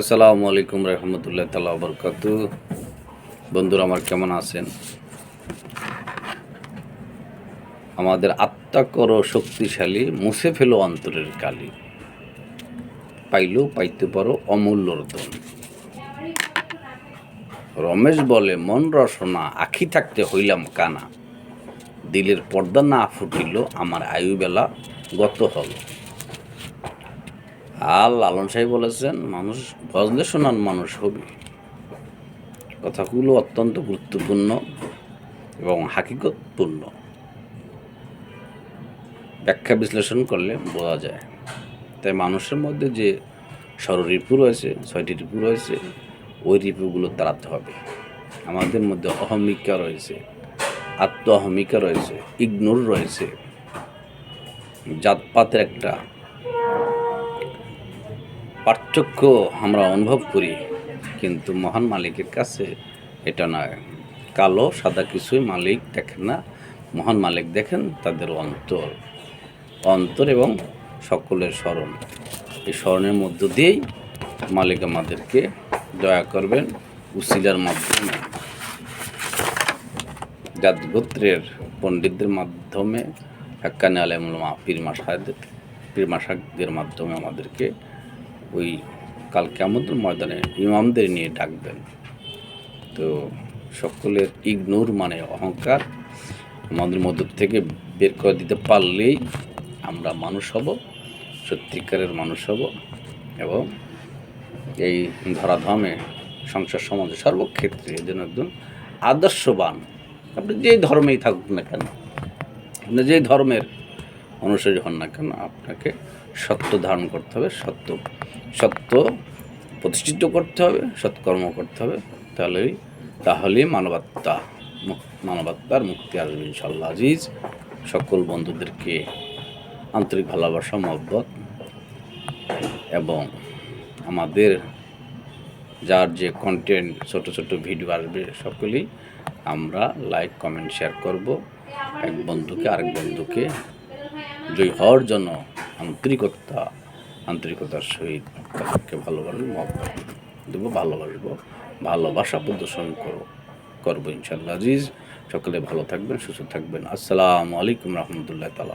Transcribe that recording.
আসসালামু আলাইকুম রহমতুল্লাহ তাআলা বারাকাতু। বন্ধুরা আমার কেমন আছেন? আমাদের আত্মা করো শক্তিশালী, মুছে ফেলো অন্তরের কালি, পাইলেও পাইতে পারো অমূল্য রতন। রমেশ বলে মন রসনা, আখি থাকতে হইলাম কানা, দিলের পর্দা না ফুটিল আমার আয়ুবেলা গত হল। আর লালন সাহেব বলেছেন মানুষ ভজলে শোনান মানুষ হবে। কথাগুলো অত্যন্ত গুরুত্বপূর্ণ এবং হাকিকতপূর্ণ, ব্যাখ্যা বিশ্লেষণ করলে বোঝা যায়। তাই মানুষের মধ্যে যে ষড়রিপু রয়েছে, 6টি রিপু রয়েছে, ওই রিপুগুলো তাড়াতে হবে। আমাদের মধ্যে অহমিকা রয়েছে, আত্ম অহমিকা রয়েছে, ইগনোর রয়েছে, জাতপাতের একটা পার্থক্য আমরা অনুভব করি, কিন্তু মহান মালিকের কাছে এটা নয়। কালো সাদা কিছুই মালিক দেখেন না, মহান মালিক দেখেন তাদের অন্তর এবং সকলের স্মরণ। এই স্মরণের মধ্য দিয়েই মালিক আমাদেরকে দয়া করবেন উসিলার মাধ্যমে, জাত গোত্রের পণ্ডিতদের মাধ্যমে, হাক্কানি আলেমুল উলামা পীর মাশায়েখদের মাধ্যমে আমাদেরকে ওই কাল কিয়ামতের ময়দানে ইমামদের নিয়ে ডাকবেন। তো সকলের ইগনোর মানে অহংকার আমাদের মধ্য থেকে বের করে দিতে পারলেই আমরা মানুষ হব, সত্যিকারের মানুষ হব, এবং এই ধরাধামে সংসার সমাজে সর্বক্ষেত্রে যেন একজন আদর্শবান, আপনি যেই ধর্মেই থাকুক না কেন, আপনি যেই ধর্মের অনুসারী হন না কেন, আপনাকে সত্য ধারণ করতে হবে, সত্য প্রতিষ্ঠিত করতে হবে, সৎকর্ম করতে হবে। তাহলেই মানবাত্মার মুক্তি আসবে ইনশাআল্লাহ। আজিজ সকল বন্ধুদেরকে আন্তরিক ভালোবাসা, মহব্বত, এবং আমাদের যার যে কন্টেন্ট ছোট ছোট ভিডিও আসবে সকলেই আমরা লাইক কমেন্ট শেয়ার করব। এক বন্ধুকে আরেক বন্ধুকে জয় হওয়ার জন্য আন্তরিকতার সহিত তাদেরকে ভালোবাসবো, মহব্বত দেবো, ভালোবাসা প্রদর্শন করবো ইনশাআল্লাহ। আজিজ সকলে ভালো থাকবেন, সুস্থ থাকবেন। আসসালামু আলাইকুম রহমতুল্লাহ তাআলা।